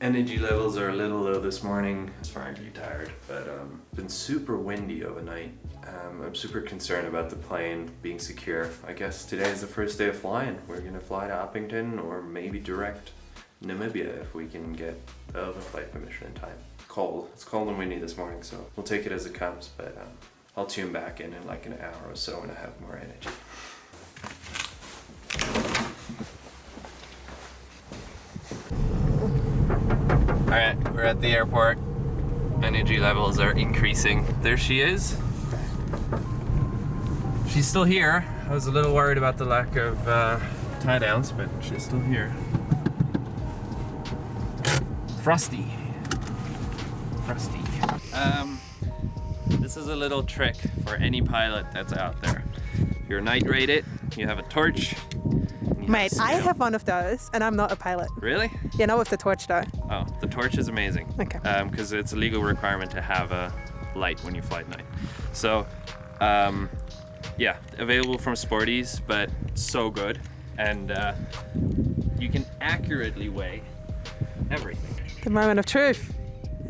Energy levels are a little low this morning. It's frankly tired, but been super windy overnight. I'm super concerned about the plane being secure. I guess today is the first day of flying. We're gonna fly to Uppington or maybe direct Namibia if we can get the flight permission in time. Cold. It's cold and windy this morning, so we'll take it as it comes, but I'll tune back in like an hour or so when I have more energy. Alright, we're at the airport. Energy levels are increasing. There she is. She's still here. I was a little worried about the lack of tie downs, but she's still here. Frosty. This is a little trick for any pilot that's out there. If you're night rated, you have a torch. Mate, I have one of those, and I'm not a pilot. Really? Yeah, not with the torch though. Oh, the torch is amazing. Okay. Because it's a legal requirement to have a light when you fly at night. So, yeah, available from Sportys, but so good. And you can accurately weigh everything. The moment of truth.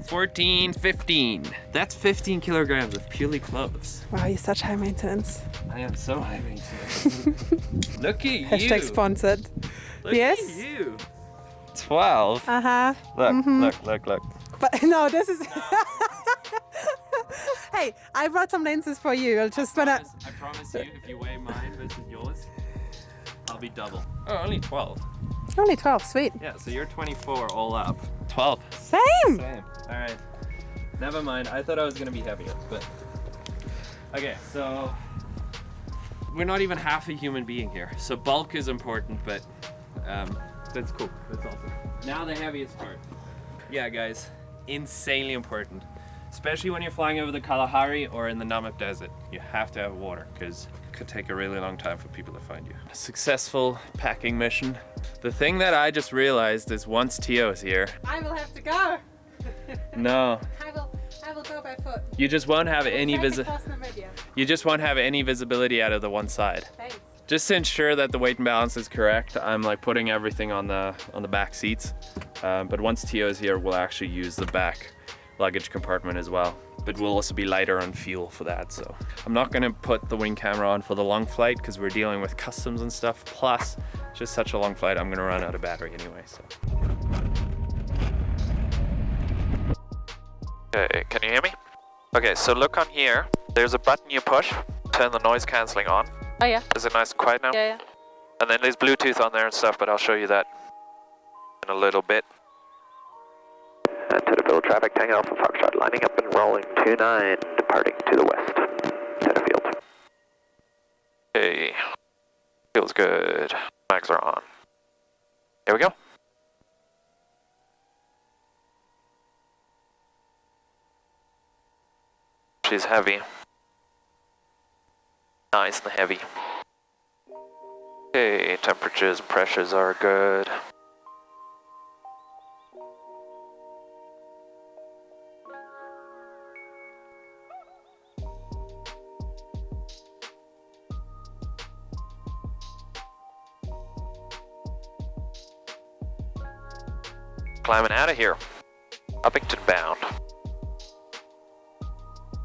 14, 15. That's 15 kilograms of purely clothes. Wow, you're such high maintenance. I am so high maintenance. Look at you. Hashtag sponsored. Look Yes? at you. 12. Uh-huh. Look. But no, this is... Hey, I brought some lenses for you. I promise you, if you weigh mine versus yours, I'll be double. Oh, only 12. Only 12, sweet. Yeah, so you're 24 all up. 12. Same. All right. Never mind. I thought I was gonna be heavier, but okay. So we're not even half a human being here. So bulk is important, but that's cool. That's awesome. Now the heaviest part. Yeah, guys, insanely important. Especially when you're flying over the Kalahari or in the Namib Desert. You have to have water because it could take a really long time for people to find you. A successful packing mission. The thing that I just realized is once Tio's here... I will have to go. No. I will go by foot. You just won't have any You just won't have any visibility out of the one side. Thanks. Just to ensure that the weight and balance is correct, I'm like putting everything on the back seats. But once Tio's here, we'll actually use the back luggage compartment as well, but we'll also be lighter on fuel for that. So I'm not going to put the wing camera on for the long flight because we're dealing with customs and stuff, plus just such a long flight I'm going to run out of battery anyway. So okay, can you hear me? Okay, so look on here, there's a button you push, turn the noise cancelling on. Oh yeah. Is it nice and quiet now? Yeah. And then there's Bluetooth on there and stuff, but I'll show you that in a little bit. To the Bill traffic, Tango Alpha Foxtrot, lining up and rolling 29, departing to the west, center field. Okay, feels good. Flags are on. Here we go. She's heavy. Nice and heavy. Okay, temperatures and pressures are good. Climbing out of here, Uppington bound.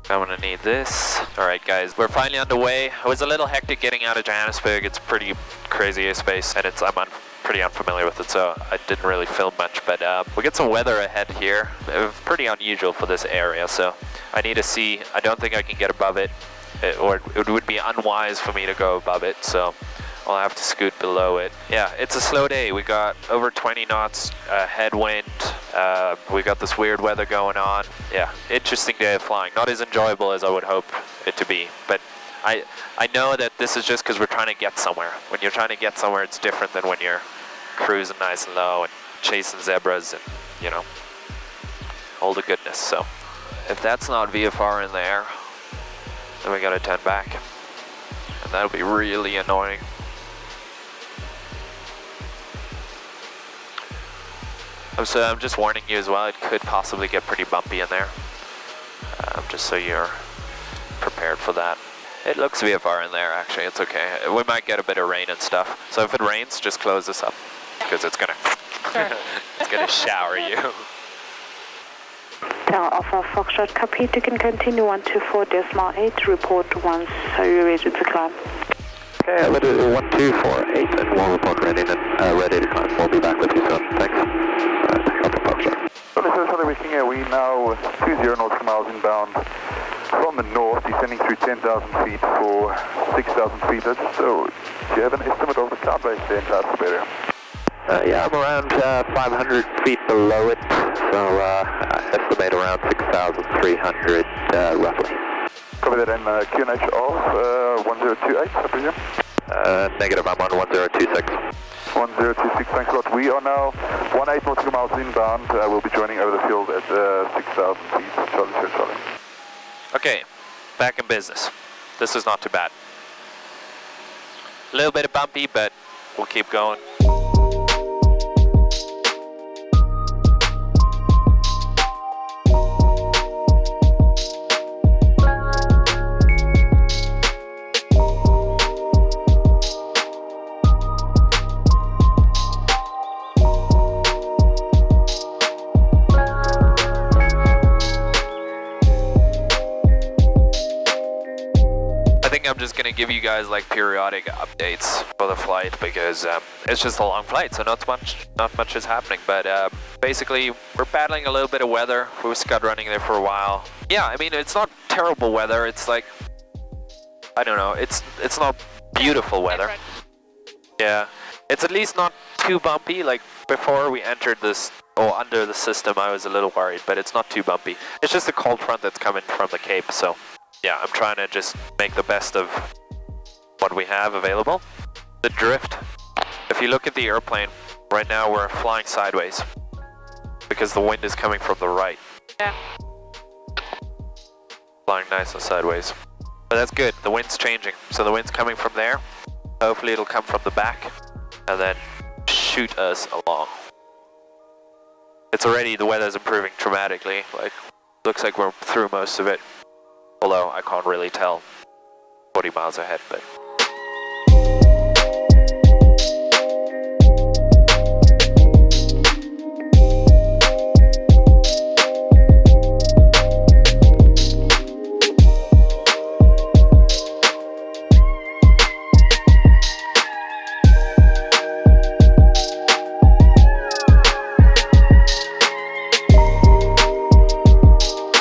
I'm gonna need this. All right, guys, we're finally underway. It was a little hectic getting out of Johannesburg. It's pretty crazy airspace, and I'm pretty unfamiliar with it, so I didn't really film much. But we get some weather ahead here. It's pretty unusual for this area, so I need to see. I don't think I can get above it, or it would be unwise for me to go above it. So I'll have to scoot below it. Yeah, it's a slow day. We got over 20 knots headwind. We got this weird weather going on. Yeah, interesting day of flying. Not as enjoyable as I would hope it to be, but I know that this is just because we're trying to get somewhere. When you're trying to get somewhere, it's different than when you're cruising nice and low and chasing zebras and, you know, all the goodness. So if that's not VFR in there, then we gotta turn back, and that'll be really annoying. So I'm just warning you as well, it could possibly get pretty bumpy in there. Just so you're prepared for that. It looks VFR in there, actually, it's okay. We might get a bit of rain and stuff. So if it rains, just close this up, because it's gonna, Sure. it's gonna shower you. Tower Alpha Foxtrot, copy. You can continue 124.8. Report once you're ready to climb. Okay, I'll do 1248 and we'll report ready and ready to climb. We'll be back with you soon. Thanks. Take off the Foxtrot. So this is Southern Westing here. We now 20 nautical miles inbound from the north, descending through 10,000 feet for 6,000 feet. So do you have an estimate of the cloud base there in Cloud area? Yeah, I'm around 500 feet below it, so I estimate around 6,300 roughly. Copy that in QNH of 1028, I presume? Negative, I'm on 1026. 1026, thanks a lot. We are now 18 nautical miles inbound. We'll be joining over the field at 6,000 feet. Charlie. Okay, back in business. This is not too bad. A little bit bumpy, but we'll keep going. I'm just gonna give you guys like periodic updates for the flight because it's just a long flight, so not much is happening. But basically, we're battling a little bit of weather. We were scud running there for a while. Yeah, I mean it's not terrible weather. It's like I don't know. It's not beautiful weather. Yeah, it's at least not too bumpy. Like before we entered this or under the system, I was a little worried, but it's not too bumpy. It's just a cold front that's coming from the Cape, so. Yeah, I'm trying to just make the best of what we have available. The drift, if you look at the airplane, right now we're flying sideways because the wind is coming from the right. Yeah. Flying nice and sideways. But that's good, the wind's changing. So the wind's coming from there. Hopefully it'll come from the back and then shoot us along. It's already, the weather's improving dramatically. Like, looks like we're through most of it. Although I can't really tell 40 miles ahead, but.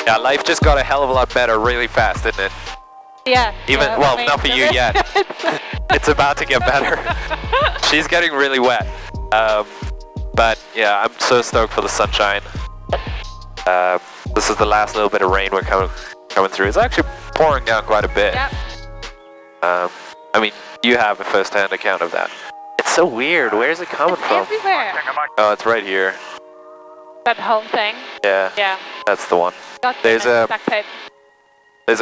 Yeah, life just got a hell of a lot better really fast, didn't it? Yeah. Even, yeah, well, not for you yet. It's about to get better. She's getting really wet. But yeah, I'm so stoked for the sunshine. This is the last little bit of rain we're coming through. It's actually pouring down quite a bit. Yep. I mean, you have a first-hand account of that. It's so weird. Where's it coming from? Everywhere. Oh, it's right here. That whole thing. Yeah. Yeah. That's the one. There's a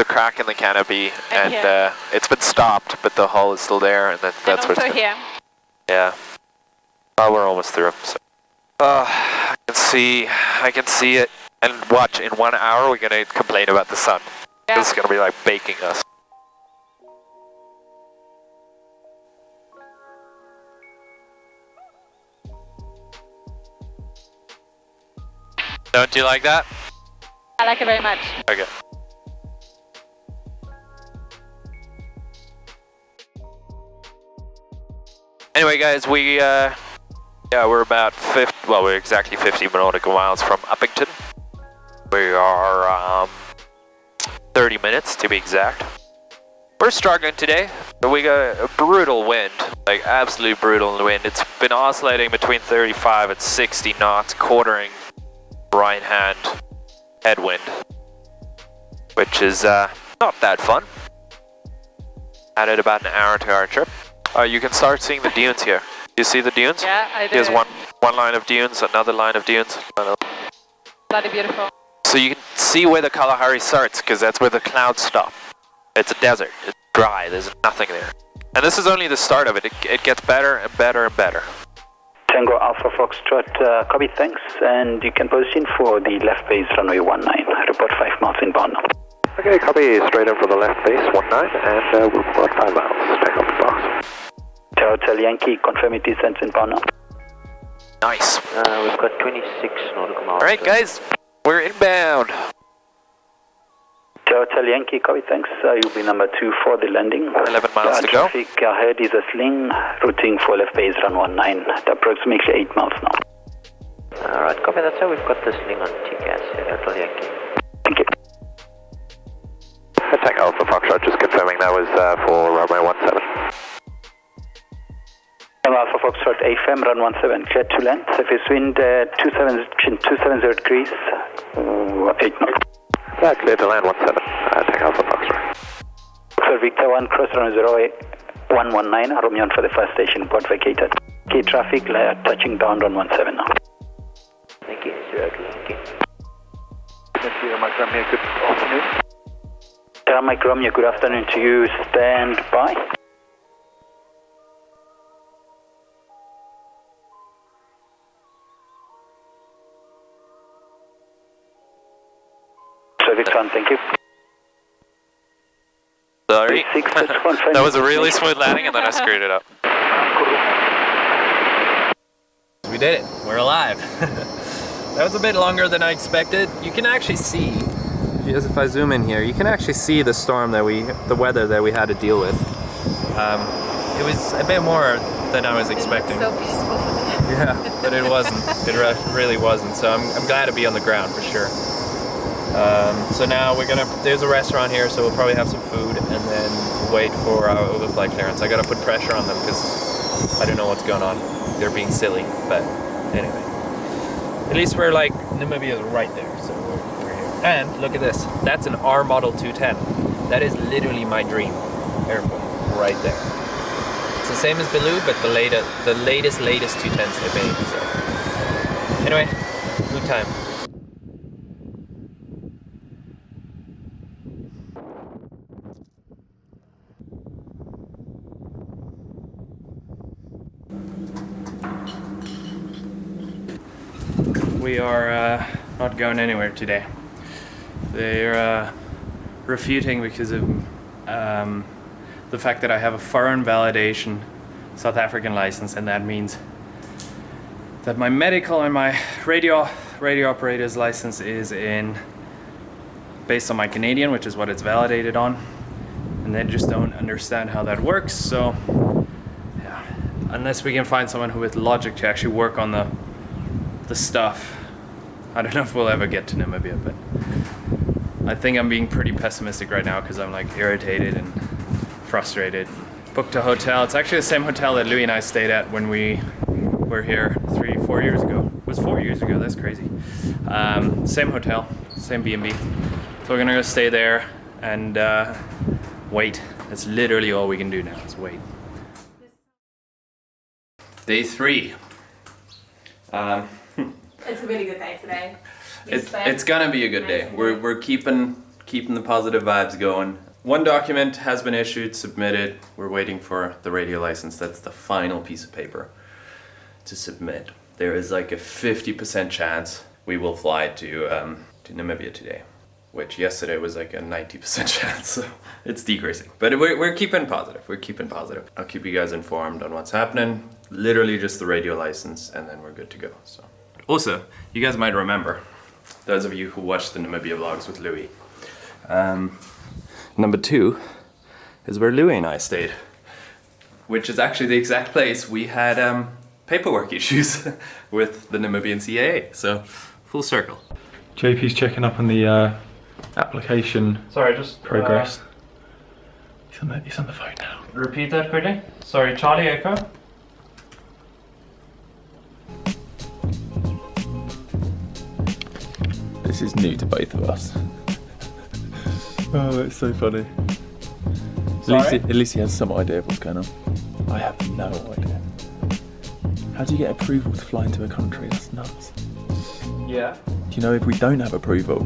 crack in the canopy, and it's been stopped, but the hull is still there, and that's what's here. Yeah. Oh, we're almost through. So. I can see it. And watch, in 1 hour we're gonna complain about the sun. Yeah. This is gonna be like baking us. Don't you like that? I like it very much. Okay. Anyway, guys, we're about we're exactly 50 nautical miles from Uppington. We are 30 minutes to be exact. We're struggling today, but we got a brutal wind, like absolute brutal wind. It's been oscillating between 35 and 60 knots, quartering right-hand headwind, which is not that fun. Added about an hour to our trip. You can start seeing the dunes here. You see the dunes? Yeah, I do. Here's one line of dunes, another line of dunes. Bloody beautiful. So you can see where the Kalahari starts, because that's where the clouds stop. It's a desert. It's dry. There's nothing there. And this is only the start of it. It gets better and better and better. Tango Alpha Foxtrot, copy, thanks. And you can position for the left base runway 19. Report 5 miles inbound now. Okay, copy, straight in for the left base 19, and we'll report 5 miles. Take off the box. Hotel Yankee, confirm it descends inbound now. Nice. We've got 26 nautical miles. Alright guys, we're inbound. Hotel Yankee, copy, thanks. You'll be number 2 for the landing. 11 miles to go. Traffic ahead is a sling, routing for left base run 19, at approximately 8 miles now. Alright, copy that, sir. We've got the sling on TCAS at Hotel Yankee. Thank you. Attack Alpha Foxtrot, just confirming that was for runway 17. Alpha Foxtrot AFM, run 17, clear to land. Surface wind 270 degrees, 8 knots. Clear to land 17. Attack Alpha Foxtrot. Sir Victor 1, cross runway 119, Romeo for the first station, port vacated. Key traffic, touching down on 17 now. Thank you, 02 Yankee. Mike Romeo, good afternoon. Mike Romeo, good afternoon to you. Stand by. Sir Victor 1, thank you. Sorry. That was a really smooth landing and then I screwed it up. We did it. We're alive. That was a bit longer than I expected. You can actually see, if I zoom in here, you can actually see the storm that the weather that we had to deal with. It was a bit more than I was expecting. So peaceful. Yeah, but it wasn't. It really wasn't. So I'm glad to be on the ground for sure. So now there's a restaurant here, so we'll probably have some food and then wait for our overflight clearance. I gotta put pressure on them because I don't know what's going on. They're being silly, but anyway. At least we're like, Namibia is right there, so we're here. And look at this, that's an R Model 210. That is literally my dream airport, right there. It's the same as Baloo, but the latest 210s they made, so. Anyway, food time. We are not going anywhere today. They're refuting because of the fact that I have a foreign validation South African license, and that means that my medical and my radio operator's license is based on my Canadian, which is what it's validated on, and they just don't understand how that works. So yeah, unless we can find someone with logic to actually work on the stuff, I don't know if we'll ever get to Namibia, but I think I'm being pretty pessimistic right now because I'm like irritated and frustrated. Booked a hotel. It's actually the same hotel that Louis and I stayed at when we were here 4 years ago. It was 4 years ago, that's crazy. Same hotel, same B&B. So we're gonna go stay there and wait. That's literally all we can do now, is wait. Day 3. It's a really good day today. It's gonna be a good day. We're keeping the positive vibes going. One document has been issued, submitted. We're waiting for the radio license. That's the final piece of paper to submit. There is like a 50% chance we will fly to Namibia today, which yesterday was like a 90% chance. So it's decreasing, but we're keeping positive. We're keeping positive. I'll keep you guys informed on what's happening. Literally just the radio license, and then we're good to go. So. Also, you guys might remember, those of you who watched the Namibia vlogs with Louis, number 2 is where Louis and I stayed, which is actually the exact place we had paperwork issues with the Namibian CAA, so full circle. JP's checking up on the application progress. He's on the phone now. Repeat that quickly. Sorry, Charlie Echo. This is new to both of us. Oh, it's so funny. At least he has some idea of what's going on. I have no idea. How do you get approval to fly into a country? That's nuts. Yeah. Do you know if we don't have approval,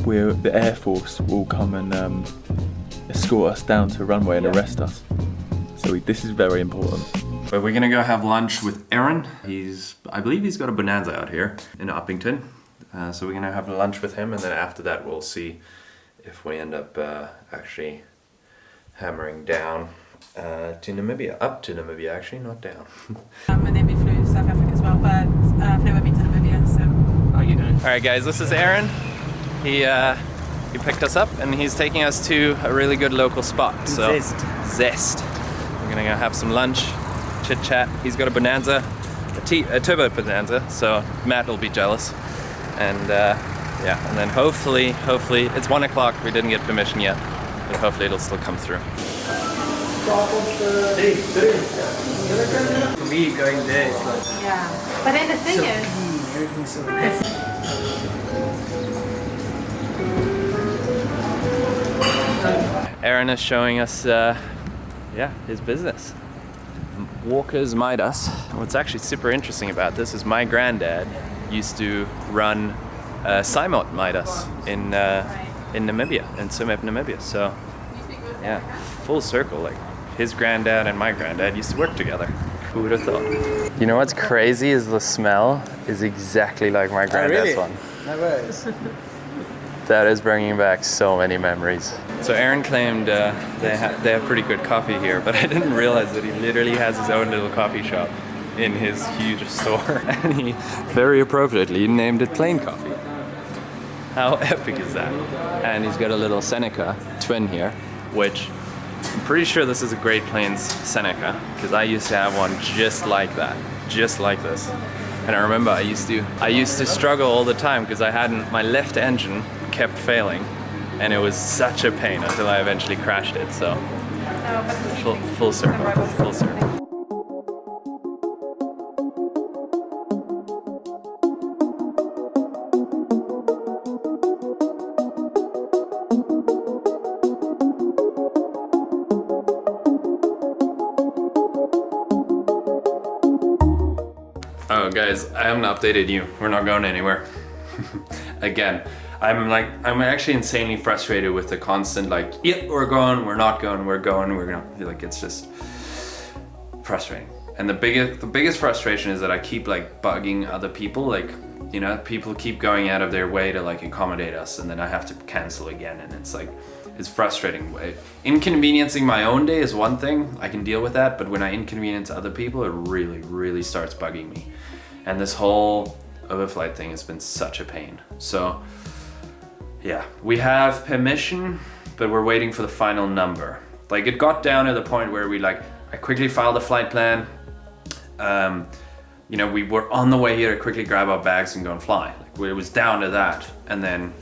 the Air Force will come and escort us down to a runway and arrest us. So this is very important. But we're gonna go have lunch with Erin. I believe he's got a bonanza out here in Uppington. So we're gonna have lunch with him, and then after that we'll see if we end up actually hammering down To Namibia, up to Namibia actually, not down. And then we flew South Africa as well, but I've never been to Namibia, so. How are you doing? All right, guys, this is Erin. He picked us up and he's taking us to a really good local spot. So Zest. We're gonna go have some lunch, chit chat. He's got a Bonanza, a turbo Bonanza, so Matt will be jealous. And yeah, and then hopefully it's 1 o'clock. We didn't get permission yet, but hopefully it'll still come through. For me, going there is like. Yeah, but then the thing is. Everything's so nice. Erin is showing us, his business. Walker's Midas. What's actually super interesting about this is my granddad used to run Simot Midas in Namibia, in Sumep, Namibia. So, yeah, full circle. Like his granddad and my granddad used to work together. Who would have thought? You know what's crazy is the smell is exactly like my granddad's one. No worries. That is bringing back so many memories. So Erin claimed they have pretty good coffee here, but I didn't realize that he literally has his own little coffee shop in his huge store, and he very appropriately named it Plain Coffee. How epic is that? And he's got a little Seneca twin here, which I'm pretty sure this is a Great Plains Seneca, because I used to have one just like that, just like this. And I remember I used to struggle all the time because my left engine kept failing, and it was such a pain until I eventually crashed it. So full circle, full circle. Oh guys, I haven't updated you. We're not going anywhere. Again, I'm actually insanely frustrated with the constant like, yep, we're going, we're not going, we're going, we're going. Like it's just frustrating. And the biggest frustration is that I keep like bugging other people. Like, you know, people keep going out of their way to like accommodate us, and then I have to cancel again, and it's like, it's frustrating. Inconveniencing my own day is one thing, I can deal with that, but when I inconvenience other people, it really starts bugging me. And this whole overflight thing has been such a pain. So yeah, we have permission, but we're waiting for the final number. Like it got down to the point where I quickly filed a flight plan. You know, we were on the way here to quickly grab our bags and go and fly. Like it was down to that. And then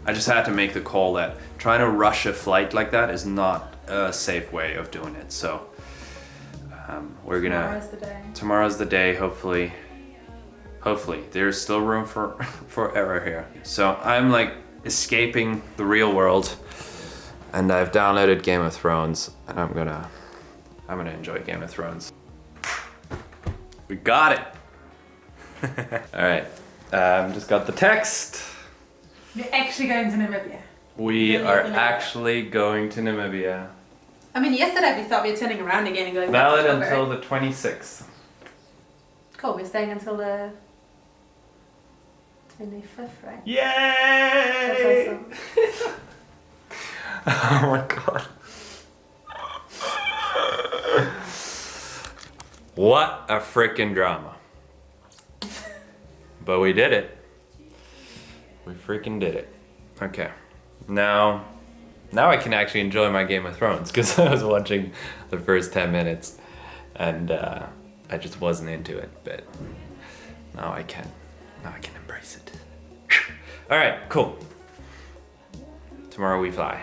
I just had to make the call that trying to rush a flight like that is not a safe way of doing it. So we're gonna, tomorrow's the day, hopefully there's still room for error here. So I'm like escaping the real world, and I've downloaded Game of Thrones, and I'm gonna enjoy Game of Thrones. We got it. All right, just got the text. You're actually going to Namibia. We are actually going to Namibia. I mean, yesterday we thought we were turning around again and going Valid back to until the 26th. Cool, we're staying until the 25th, right? Yay! That's awesome. Oh my god. What a freaking drama. But we did it. We freaking did it. Okay. Now I can actually enjoy my Game of Thrones, because I was watching the first 10 minutes and I just wasn't into it, but now I can embrace it. All right, cool. Tomorrow we fly.